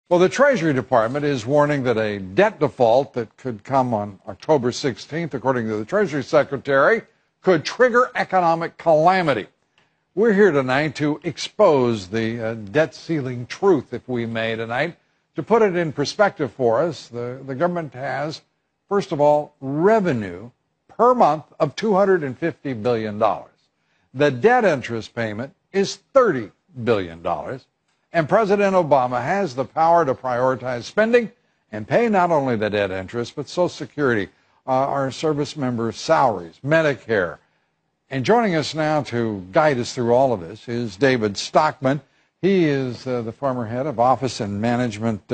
Well, the Treasury Department is warning that a debt default that could come on October 16th, according to the Treasury Secretary, could trigger economic calamity. We're here tonight to expose the debt ceiling truth, if we may, tonight. To put it in perspective for us, the government has, first of all, revenue per month of $250 billion. The debt interest payment is $30 billion. And President Obama has the power to prioritize spending and pay not only the debt interest, but Social Security, our service members' salaries, Medicare. And joining us now to guide us through all of this is David Stockman. He is the former head of Office and Management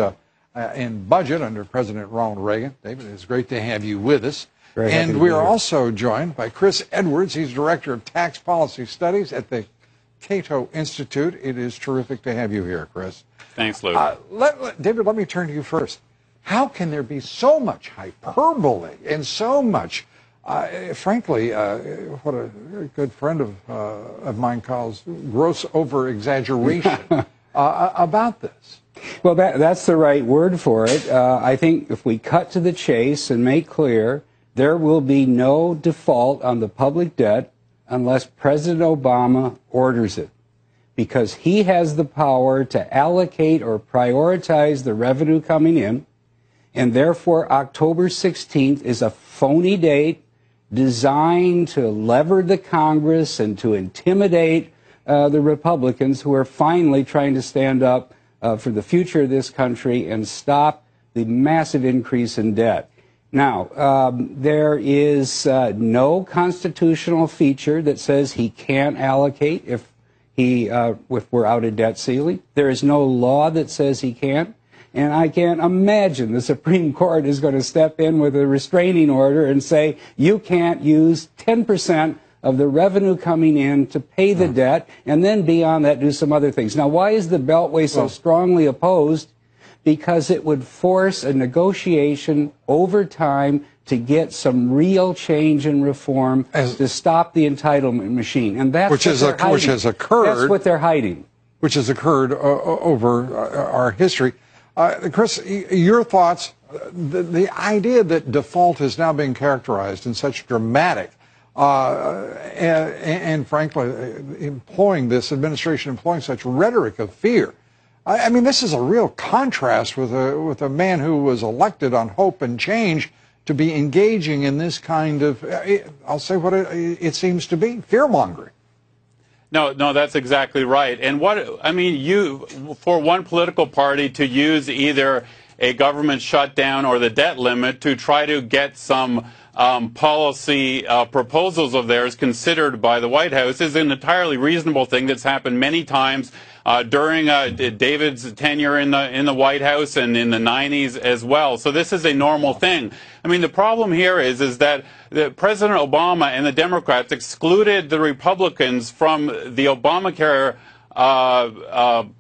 and Budget under President Ronald Reagan. David, it's great to have you with us. And we are also joined by Chris Edwards. He's Director of Tax Policy Studies at the Cato Institute. It is terrific to have you here, Chris. Thanks, Lou. David, let me turn to you first. How can there be so much hyperbole and so much, frankly, what a very good friend of mine calls gross over-exaggeration about this? Well, that's the right word for it. I think if we cut to the chase and make clear, there will be no default on the public debt unless President Obama orders it, because he has the power to allocate or prioritize the revenue coming in, and therefore October 16th is a phony date designed to lever the Congress and to intimidate the Republicans who are finally trying to stand up for the future of this country and stop the massive increase in debt. Now, there is no constitutional feature that says he can't allocate if we're out of debt ceiling. There is no law that says he can't. And I can't imagine the Supreme Court is going to step in with a restraining order and say, you can't use 10% of the revenue coming in to pay the debt, and then beyond that do some other things. Now, why is the Beltway so strongly opposed? Because it would force a negotiation over time to get some real change and reform to stop the entitlement machine. And that's which has occurred. That's what they're hiding. Which has occurred over our history. Chris, your thoughts, the idea that default is now being characterized in such dramatic and frankly, this administration employing such rhetoric of fear. I mean, this is a real contrast with a man who was elected on hope and change to be engaging in this kind of, I'll say what it seems to be, fear-mongering. No, that's exactly right. And for one political party to use either a government shutdown or the debt limit to try to get some policy proposals of theirs considered by the White House is an entirely reasonable thing that's happened many times during David's tenure in the White House and in the 90s as well. So this is a normal thing. I mean, the problem here is that President Obama and the Democrats excluded the Republicans from the Obamacare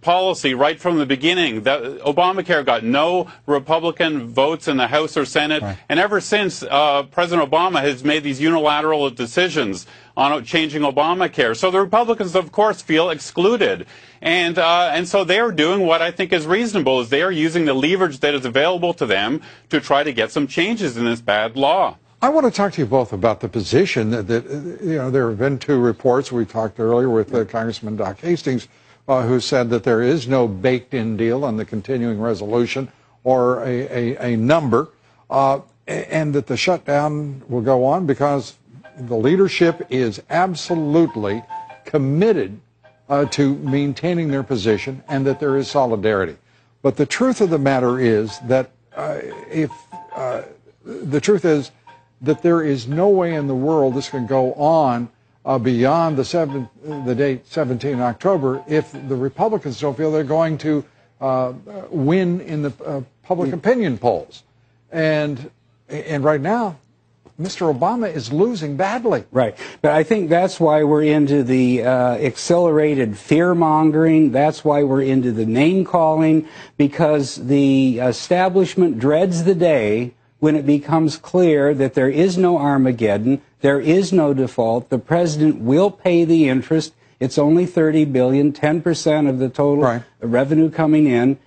policy right from the beginning. Obamacare got no Republican votes in the House or Senate, and ever since President Obama has made these unilateral decisions on changing Obamacare. So the Republicans, of course, feel excluded. And so they are doing what I think is reasonable, is they are using the leverage that is available to them to try to get some changes in this bad law. I want to talk to you both about the position that there have been two reports. We talked earlier with Congressman Doc Hastings, who said that there is no baked-in deal on the continuing resolution or a number, and that the shutdown will go on because the leadership is absolutely committed to maintaining their position and that there is solidarity. But the truth of the matter is that that there is no way in the world this can go on beyond the date 17 October if the Republicans don't feel they're going to win in the public opinion polls. And right now, Mr. Obama is losing badly. Right. But I think that's why we're into the accelerated fear-mongering. That's why we're into the name-calling, because the establishment dreads the day when it becomes clear that there is no Armageddon, there is no default, the president will pay the interest. It's only $30 billion, 10% of the total revenue coming in,